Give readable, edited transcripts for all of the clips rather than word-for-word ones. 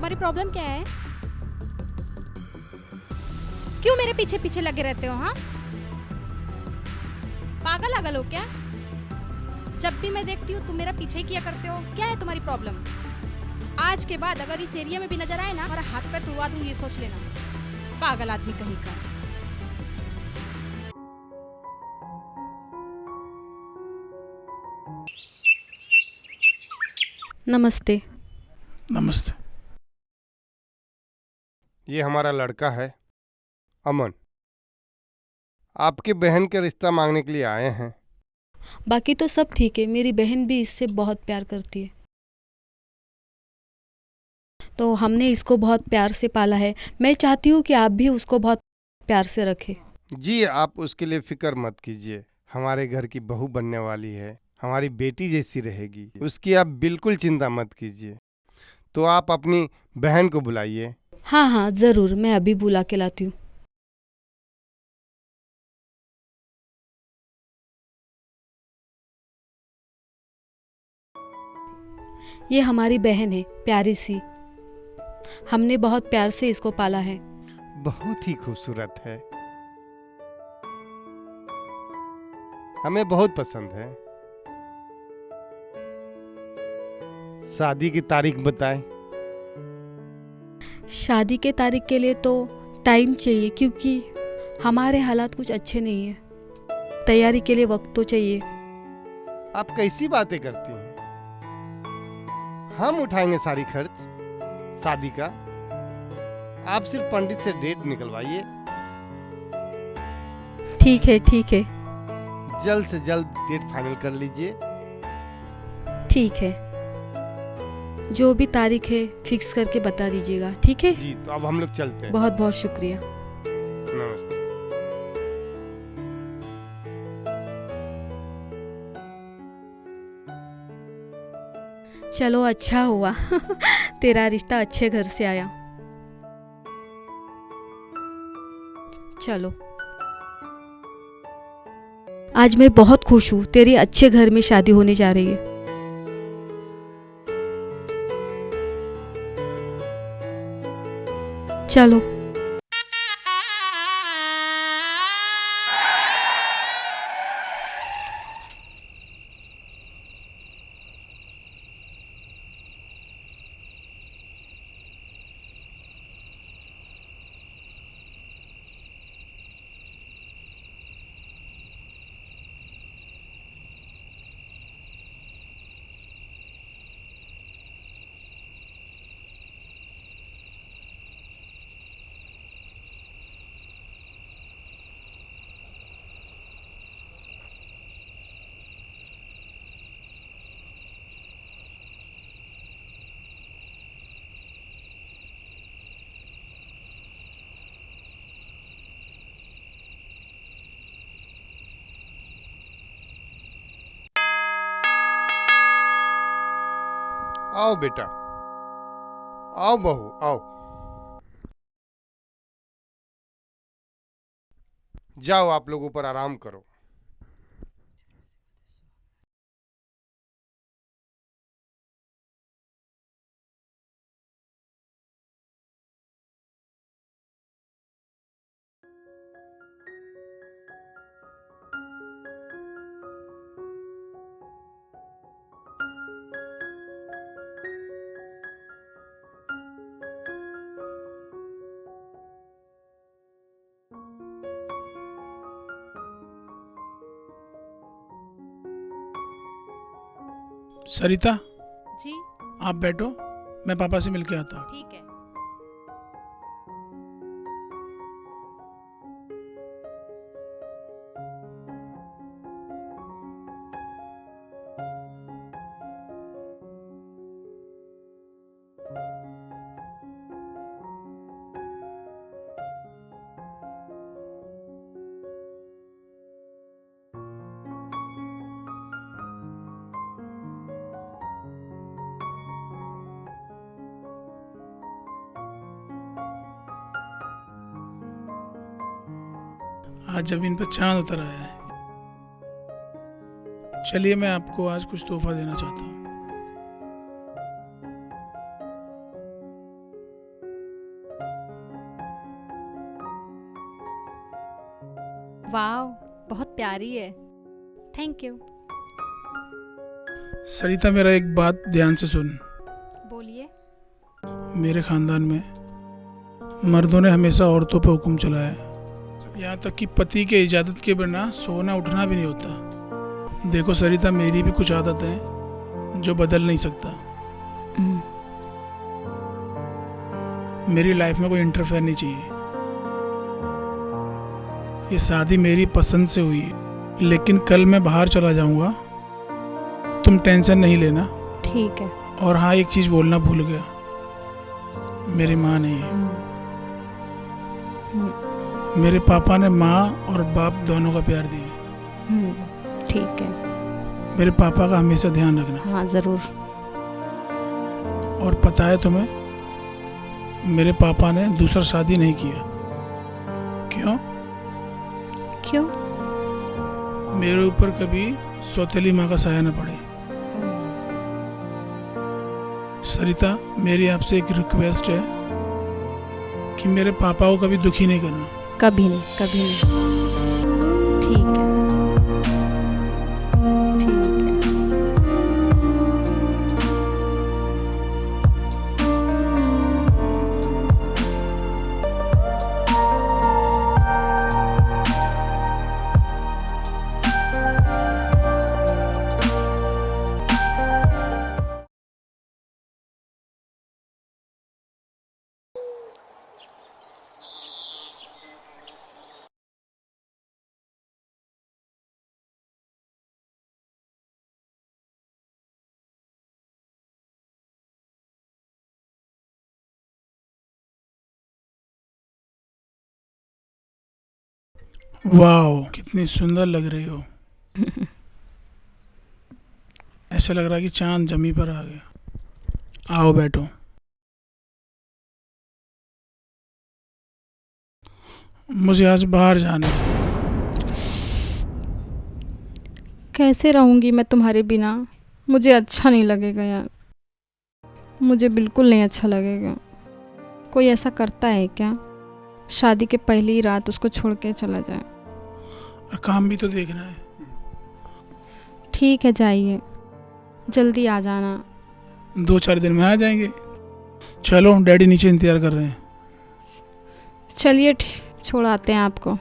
तुम्हारी प्रॉब्लम क्या है? क्यों मेरे पीछे पीछे लगे रहते हो? हाँ, पागल आगल हो क्या? जब भी मैं देखती हूँ तुम मेरा पीछे ही किया करते हो। क्या है तुम्हारी प्रॉब्लम? आज के बाद अगर इस एरिया में भी नजर आए ना, और हाथ पैर तुड़वा दूँ, ये सोच लेना। पागल आदमी कहीं का। नमस्ते। नमस्ते। ये हमारा लड़का है अमन, आपकी बहन के रिश्ता मांगने के लिए आए हैं। बाकी तो सब ठीक है, मेरी बहन भी इससे बहुत प्यार करती है, तो हमने इसको बहुत प्यार से पाला है। मैं चाहती हूँ कि आप भी उसको बहुत प्यार से रखें। जी, आप उसके लिए फिक्र मत कीजिए। हमारे घर की बहू बनने वाली है, हमारी बेटी जैसी रहेगी, उसकी आप बिल्कुल चिंता मत कीजिए। तो आप अपनी बहन को बुलाइए। हाँ हाँ ज़रूर, मैं अभी बुला के लाती हूँ। ये हमारी बहन है, प्यारी सी। हमने बहुत प्यार से इसको पाला है। बहुत ही खूबसूरत है, हमें बहुत पसंद है। शादी की तारीख बताएं। शादी के तारीख के लिए तो टाइम चाहिए, क्योंकि हमारे हालात कुछ अच्छे नहीं है। तैयारी के लिए वक्त तो चाहिए। आप कैसी बातें करती हैं? हम उठाएंगे सारी खर्च शादी का। आप सिर्फ पंडित से डेट निकलवाइए। ठीक है ठीक है। जल्द से जल्द डेट फाइनल कर लीजिए। ठीक है, जो भी तारीख है फिक्स करके बता दीजिएगा, ठीक है? जी, तो अब हम लोग चलते हैं। बहुत बहुत शुक्रिया। नमस्ते। चलो अच्छा हुआ तेरा रिश्ता अच्छे घर से आया। चलो, आज मैं बहुत खुश हूँ, तेरे अच्छे घर में शादी होने जा रही है। चलो। आओ बेटा, आओ बहू, आओ। जाओ, आप लोग ऊपर आराम करो। सरिता, जी आप बैठो, मैं पापा से मिलके आता हूँ। ठीक है। आज जमीन पर चांद उतर आया है। चलिए, मैं आपको आज कुछ तोहफा देना चाहता हूँ। वाह, बहुत प्यारी है। Thank you. सरिता, मेरा एक बात ध्यान से सुन। बोलिए। मेरे खानदान में मर्दों ने हमेशा औरतों पर हुक्म चलाया है, यहाँ तक कि पति के इजाज़त के बिना सोना उठना भी नहीं होता। देखो सरिता, मेरी भी कुछ आदत है जो बदल नहीं सकता। मेरी लाइफ में कोई इंटरफेयर नहीं चाहिए। ये शादी मेरी पसंद से हुई है, लेकिन कल मैं बाहर चला जाऊंगा, तुम टेंशन नहीं लेना। ठीक है। और हाँ, एक चीज़ बोलना भूल गया, मेरी माँ नहीं है। मेरे पापा ने माँ और बाप दोनों का प्यार दिया। ठीक है। मेरे पापा का हमेशा ध्यान रखना। हाँ, ज़रूर। और पता है तुम्हें, मेरे पापा ने दूसरा शादी नहीं किया। क्यों? क्यों? मेरे ऊपर कभी सौतेली माँ का साया न पड़े। सरिता, मेरी आपसे एक रिक्वेस्ट है कि मेरे पापा को कभी दुखी नहीं करना। कभी नहीं, कभी नहीं। ठीक है। ठीक है। वाह, कितनी सुंदर लग रही हो। ऐसा लग रहा है कि चांद जमी पर आ गया। आओ बैठो। मुझे आज बाहर जाना है। कैसे रहूँगी मैं तुम्हारे बिना? मुझे अच्छा नहीं लगेगा यार। मुझे बिल्कुल नहीं अच्छा लगेगा। कोई ऐसा करता है क्या, शादी के पहली ही रात उसको छोड़ के चला जाए? और काम भी तो देखना है। ठीक है, जाइए, जल्दी आ जाना। 2-4 दिन में आ जाएंगे। चलो, डैडी नीचे इंतजार कर रहे हैं। चलिए, छोड़ आते हैं आपको।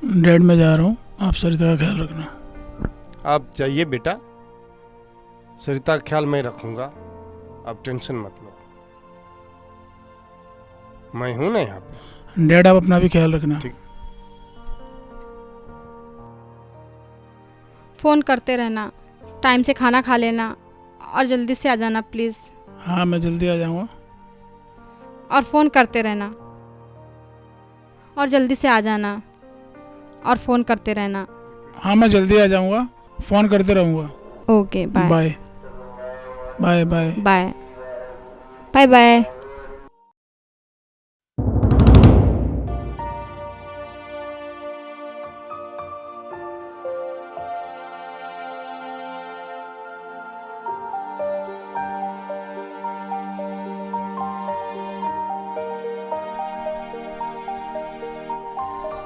डैड, मैं जा रहा हूँ, आप सरिता का ख्याल रखना। आप जाइए बेटा, सरिता का ख्याल मैं रखूंगा, आप टेंशन मत लो, मैं हूं ना यहाँ पे। डैड, आप अपना भी ख्याल रखना। ठीक। फ़ोन करते रहना, टाइम से खाना खा लेना और जल्दी से आ जाना प्लीज़। हाँ, मैं जल्दी आ जाऊँगा। और फ़ोन करते रहना और जल्दी से आ जाना और फ़ोन करते रहना। हाँ, मैं जल्दी आ जाऊँगा, फ़ोन करते रहूँगा। Okay, bye bye bye bye. Bye bye bye.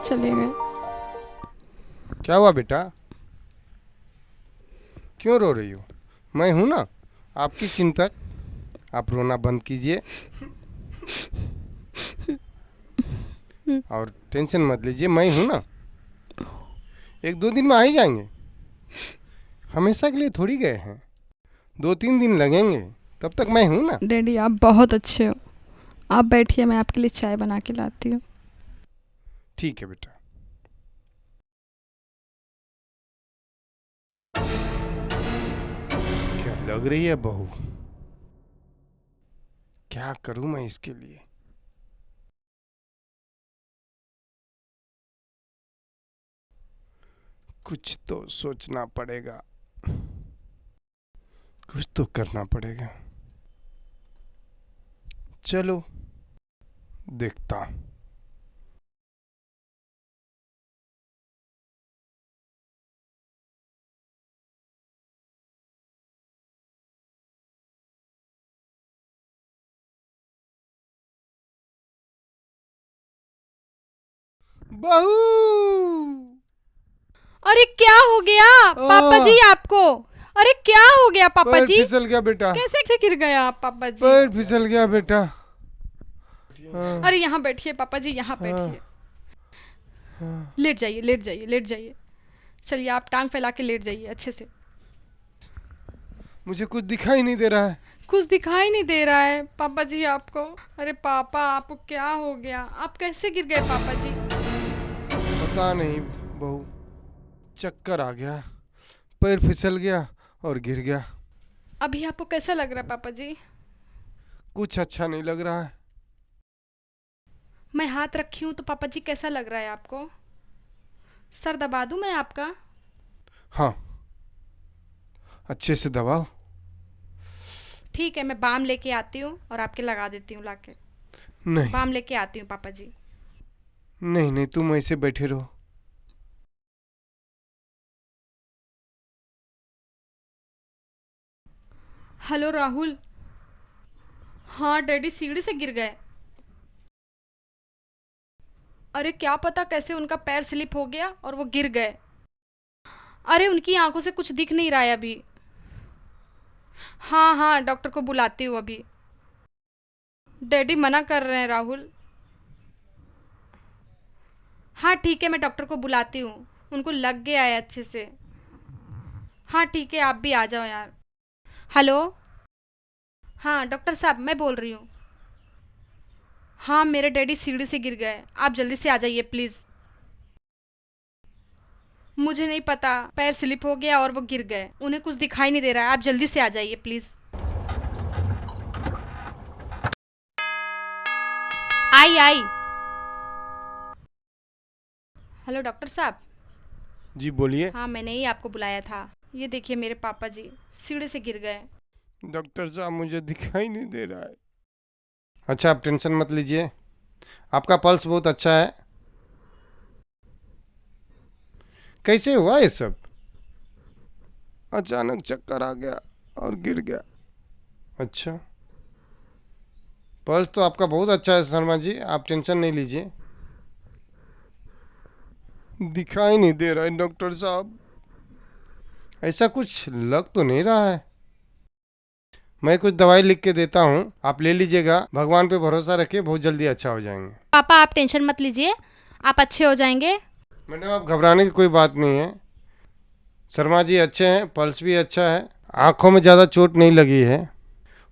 चले गए। क्या हुआ बेटा, क्यों रो रही हो? मैं हूं ना आपकी चिंतक, आप रोना बंद कीजिए और टेंशन मत लीजिए, मैं हूं ना। 1-2 दिन में आ ही जाएंगे, हमेशा के लिए थोड़ी गए हैं, 2-3 दिन लगेंगे, तब तक मैं हूं ना। डैडी, आप बहुत अच्छे हो। आप बैठिए, मैं आपके लिए चाय बना के लाती हूँ। ठीक है बेटा। क्या लग रही है बहू, क्या करूं मैं इसके लिए? कुछ तो सोचना पड़ेगा, कुछ तो करना पड़ेगा। चलो देखता हूं। बहू। अरे क्या हो गया पापा जी आपको? अरे क्या हो गया पापा पैर जी? फिसल गया बेटा, कैसे गिर गया आप पापा जी? पैर फिसल गया बेटा। हाँ, अरे यहाँ बैठिए पापा जी, यहाँ हाँ, बैठिए। हाँ। लेट जाइए, लेट जाइए, लेट जाइए। चलिए आप टांग फैला के लेट जाइए अच्छे से। मुझे कुछ दिखाई नहीं दे रहा है। कुछ दिखाई नहीं दे रहा है पापा जी आपको? अरे पापा आपको क्या हो गया? आप कैसे गिर गए पापा जी? पता नहीं बहू, चक्कर आ गया, पैर फिसल गया और गिर गया। अभी आपको कैसा लग रहा है पापा जी? कुछ अच्छा नहीं लग रहा है। मैं हाथ रखी हूँ तो पापा जी कैसा लग रहा है आपको? सर दबा दूँ मैं आपका? हाँ, अच्छे से दबाओ। ठीक है, मैं बाम लेके आती हूँ और आपके लगा देती हूँ लाके। नहीं बाम लेके आती हूँ पापा जी। नहीं नहीं, तुम ऐसे बैठे रहो। हेलो राहुल। हाँ डैडी सीढ़ी से गिर गए। अरे क्या पता कैसे उनका पैर स्लिप हो गया और वो गिर गए। अरे उनकी आंखों से कुछ दिख नहीं रहा है अभी। हाँ हाँ, डॉक्टर को बुलाती हूँ अभी। डैडी मना कर रहे हैं राहुल। हाँ ठीक है, मैं डॉक्टर को बुलाती हूँ। उनको लग गया है अच्छे से। हाँ ठीक है, आप भी आ जाओ यार। हेलो। हाँ डॉक्टर साहब, मैं बोल रही हूँ। हाँ मेरे डैडी सीढ़ी से गिर गए, आप जल्दी से आ जाइए प्लीज़। मुझे नहीं पता, पैर स्लिप हो गया और वो गिर गए। उन्हें कुछ दिखाई नहीं दे रहा है, आप जल्दी से आ जाइए please. I I. Hello doctor साहब। जी बोलिए। हाँ मैंने ही आपको बुलाया था। ये देखिए मेरे पापा जी सीढ़ी से गिर गए। डॉक्टर साहब, मुझे दिखाई नहीं दे रहा है। अच्छा, आप टेंशन मत लीजिए, आपका पल्स बहुत अच्छा है। कैसे हुआ ये सब? अचानक चक्कर आ गया और गिर गया। अच्छा, पल्स तो आपका बहुत अच्छा है शर्मा जी, आप टेंशन नहीं लीजिए। दिखाई नहीं दे रहा है डॉक्टर साहब, ऐसा कुछ लग तो नहीं रहा है। मैं कुछ दवाई लिख के देता हूँ, आप ले लीजिएगा। भगवान पे भरोसा रखिए, बहुत जल्दी अच्छा हो जाएंगे। पापा आप टेंशन मत लीजिए, आप अच्छे हो जाएंगे। मैडम, आप घबराने की कोई बात नहीं है। शर्मा जी अच्छे हैं, पल्स भी अच्छा है, आंखों में ज़्यादा चोट नहीं लगी है।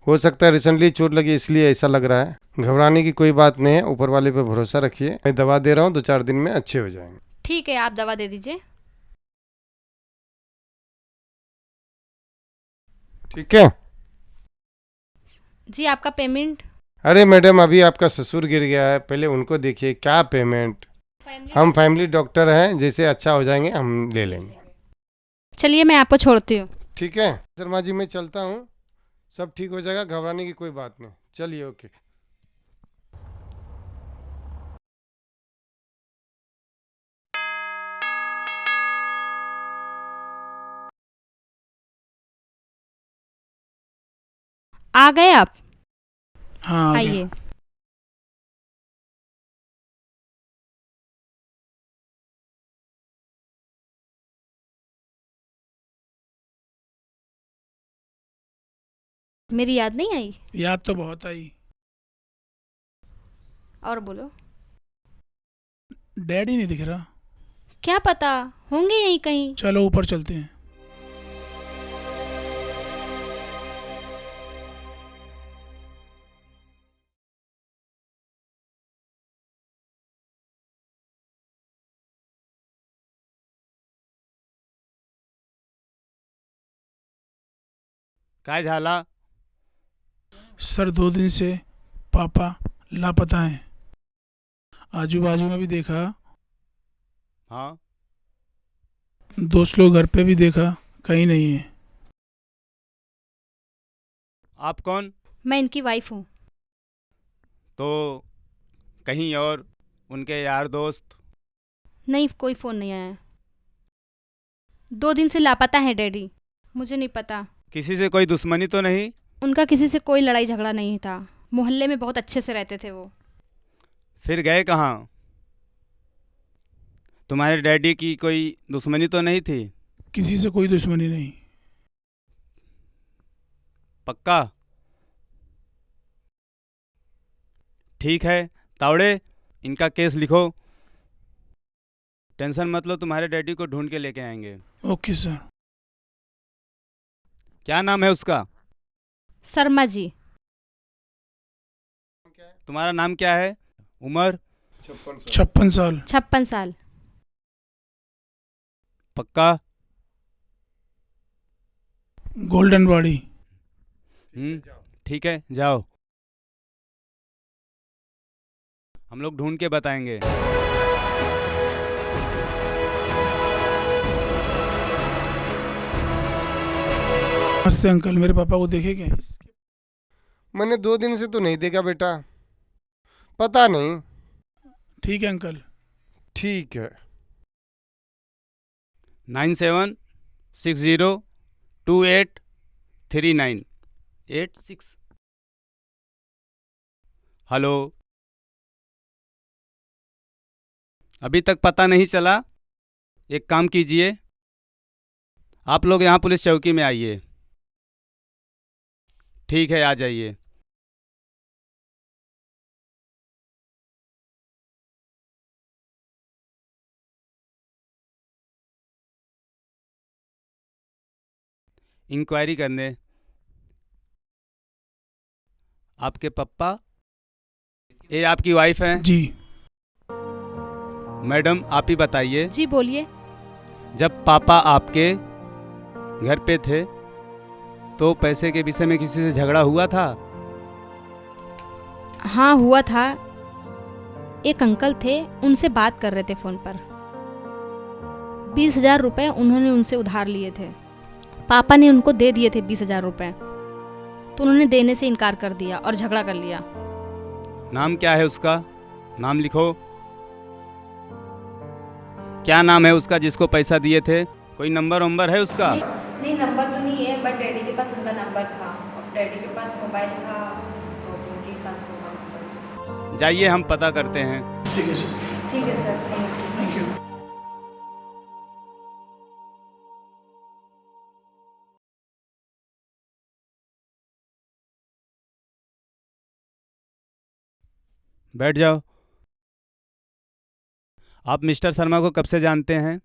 हो सकता है रिसेंटली चोट लगी इसलिए ऐसा लग रहा है। घबराने की कोई बात नहीं है, ऊपर वाले पे भरोसा रखिए। मैं दवा दे रहा हूँ, 2-4 दिन में अच्छे हो जाएंगे। ठीक है, आप दवा दे दीजिए। ठीक है। जी आपका पेमेंट। अरे मैडम, अभी आपका ससुर गिर गया है, पहले उनको देखिए। क्या पेमेंट? हम फैमिली डॉक्टर हैं, जैसे अच्छा हो जाएंगे हम ले लेंगे। चलिए मैं आपको छोड़ती हूँ। ठीक है शर्मा जी, मैं चलता हूँ, सब ठीक हो जाएगा, घबराने की कोई बात नहीं। चलिए, ओके। आ गए आप? हाँ आ गया। आइए। मेरी याद नहीं आई? याद तो बहुत आई। और बोलो। डैडी नहीं दिख रहा। क्या पता, होंगे यहीं कहीं। चलो ऊपर चलते हैं। काय झाला? सर 2 दिन से पापा लापता हैं। आजू बाजू में भी देखा, हाँ, दोस्त लोग घर पे भी देखा, कहीं नहीं है। आप कौन? मैं इनकी वाइफ हूँ। तो कहीं और उनके यार दोस्त? नहीं, कोई फ़ोन नहीं आया। 2 दिन से लापता है डैडी। मुझे नहीं पता। किसी से कोई दुश्मनी तो नहीं? उनका किसी से कोई लड़ाई झगड़ा नहीं था। मोहल्ले में बहुत अच्छे से रहते थे वो। फिर गए कहाँ? तुम्हारे डैडी की कोई दुश्मनी तो नहीं थी? किसी से कोई दुश्मनी नहीं। पक्का? ठीक है तावड़े, इनका केस लिखो। टेंशन मत लो, तुम्हारे डैडी को ढूंढ के लेके आएंगे। Okay sir. क्या नाम है उसका? शर्मा जी। तुम्हारा नाम क्या है? उम्र? 56 साल। 56 साल। पक्का? गोल्डन बाड़ी। ठीक है, जाओ, हम लोग ढूंढ के बताएंगे। नमस्ते अंकल, मेरे पापा को देखे क्या? मैंने 2 दिन से तो नहीं देखा बेटा, पता नहीं। ठीक है अंकल। ठीक है। 9760283986। हेलो, अभी तक पता नहीं चला? एक काम कीजिए, आप लोग यहाँ पुलिस चौकी में आइए। ठीक है, आ जाइए। इंक्वायरी करने। आपके पापा, ये आपकी वाइफ है? जी। मैडम आप ही बताइए, जी बोलिए। जब पापा आपके घर पे थे तो पैसे के विषय में किसी से झगड़ा हुआ था? हाँ हुआ था। एक अंकल थे, उनसे बात कर रहे थे फ़ोन पर। 20,000 रुपये उन्होंने उनसे उधार लिए थे। पापा ने उनको दे दिए थे 20,000 रुपये, तो उन्होंने देने से इनकार कर दिया और झगड़ा कर लिया। नाम क्या है उसका? नाम लिखो। क्या नाम है उसका जिसको पैसा दिए थे? कोई नंबर वंबर है उसका? नहीं नंबर तो नहीं है, बट डैडी के पास उनका नंबर था और डैडी के पास मोबाइल था, तो उनके पास होगा नंबर। जाइए, हम पता करते हैं। ठीक है सर। ठीक है sir, thank you. Thank you. बैठ जाओ। आप मिस्टर शर्मा को कब से जानते हैं?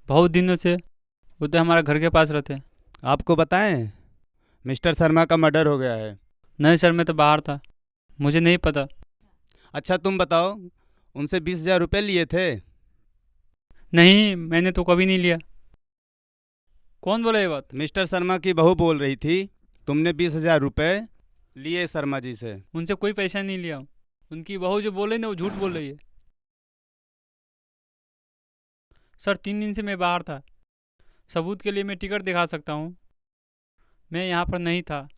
बहुत दिनों से, वो तो हमारे घर के पास रहते। आपको बताएं, मिस्टर शर्मा का मर्डर हो गया है। नहीं सर, मैं तो बाहर था, मुझे नहीं पता। अच्छा तुम बताओ, उनसे 20,000 रुपये लिए थे? नहीं, मैंने तो कभी नहीं लिया। कौन बोला ये बात? मिस्टर शर्मा की बहू बोल रही थी तुमने 20,000 रुपये लिए शर्मा जी से। उनसे कोई पैसा नहीं लिया। उनकी बहू जो बोले ना, वो झूठ बोल रही है। सर 3 दिन से मैं बाहर था, सबूत के लिए मैं टिकट दिखा सकता हूँ। मैं यहाँ पर नहीं था।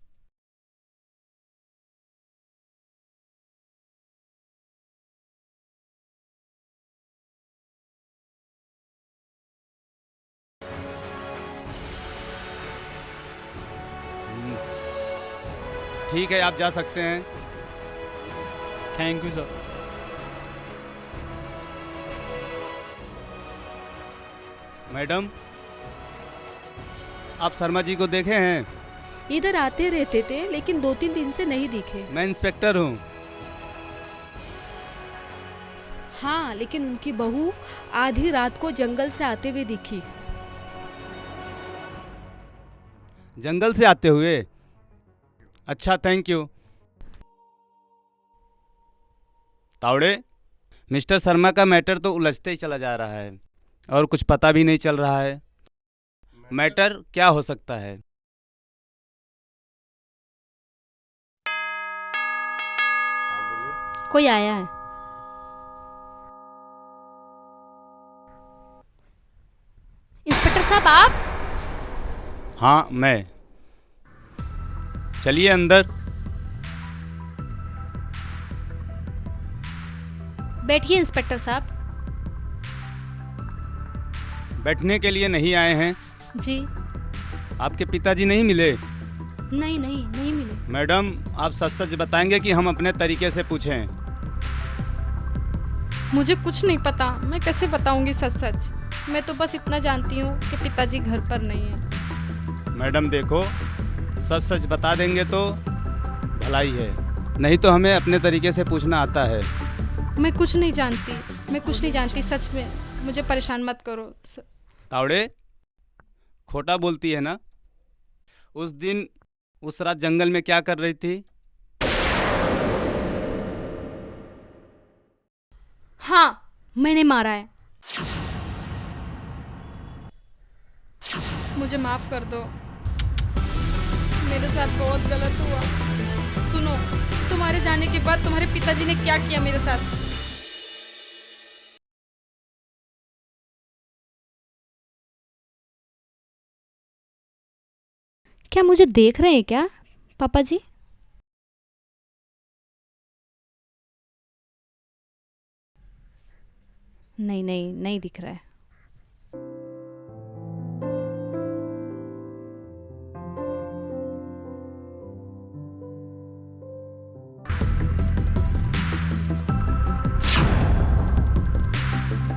ठीक है, आप जा सकते हैं। Thank you sir. मैडम, आप शर्मा जी को देखे हैं? इधर आते रहते थे, लेकिन 2-3 दिन से नहीं दिखे। मैं इंस्पेक्टर हूँ। हाँ, लेकिन उनकी बहू आधी रात को जंगल से आते हुए दिखी। जंगल से आते हुए? अच्छा, thank you. Tawde, mister Sharma का मैटर तो उलझते ही चला जा रहा है और कुछ पता भी नहीं चल रहा है। मैटर क्या हो सकता है? कोई आया है। इंस्पेक्टर साहब आप? हाँ मैं। चलिए अंदर। बैठिए इंस्पेक्टर साहब। बैठने के लिए नहीं आए हैं? जी। आपके पिताजी नहीं मिले? नहीं नहीं, नहीं मिले। मैडम, आप सच सच बताएंगे कि हम अपने तरीके से पूछें? मुझे कुछ नहीं पता, मैं कैसे बताऊंगी सच सच। मैं तो बस इतना जानती हूँ कि पिताजी घर पर नहीं है। मैडम देखो, सच सच बता देंगे तो भलाई है, नहीं तो हमें अपने तरीके से पूछना आता है। मैं कुछ नहीं जानती सच में, मुझे परेशान मत करो। तावड़े, खोटा बोलती है ना? उस दिन उस रात जंगल में क्या कर रही थी? हाँ, मैंने मारा है। मुझे माफ कर दो, मेरे साथ बहुत गलत हुआ। सुनो, तुम्हारे जाने के बाद तुम्हारे पिताजी ने क्या किया मेरे साथ। क्या मुझे देख रहे हैं क्या पापा जी? नहीं नहीं, नहीं दिख रहा है।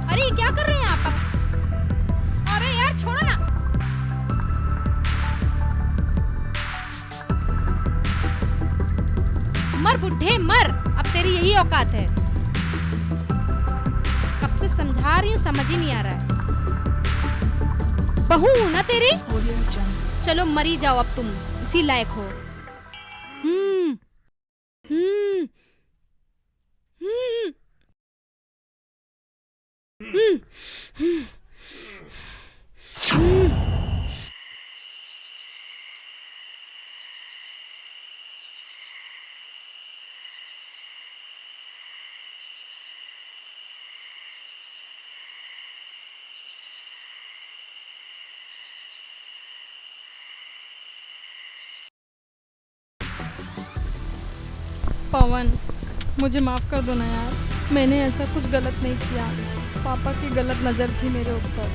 अरे ये क्या कर रहे हैं आप? अरे यार छोड़ो ना। मर बुड्ढे मर, अब तेरी यही औकात है। कब से समझा रही हूँ, समझ ही नहीं आ रहा है। बहू हूं ना तेरी, चलो मरी जाओ अब, तुम इसी लायक हो। हम्म हम्म हम्म हम्म हम्म। पवन, मुझे माफ़ कर दो ना यार, मैंने ऐसा कुछ गलत नहीं किया। पापा की गलत नज़र थी मेरे ऊपर।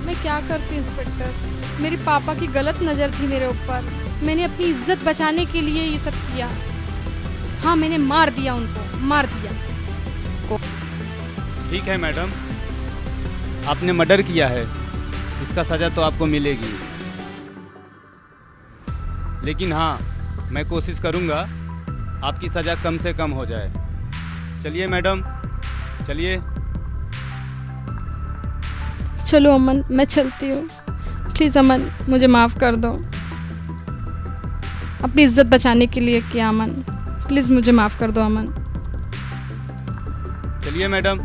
मैं क्या करती इंस्पेक्टर, मेरी पापा की गलत नज़र थी मेरे ऊपर। मैंने अपनी इज्जत बचाने के लिए ये सब किया। हाँ, मैंने मार दिया उनको, मार दिया। ठीक है मैडम, आपने मर्डर किया है, इसका सज़ा तो आपको मिलेगी। लेकिन हाँ, मैं कोशिश करूँगा आपकी सज़ा कम से कम हो जाए। चलिए मैडम, चलिए। चलो अमन, मैं चलती हूँ। प्लीज़ अमन, मुझे माफ़ कर दो। अपनी इज्जत बचाने के लिए किया अमन, प्लीज़ मुझे माफ़ कर दो अमन। चलिए मैडम।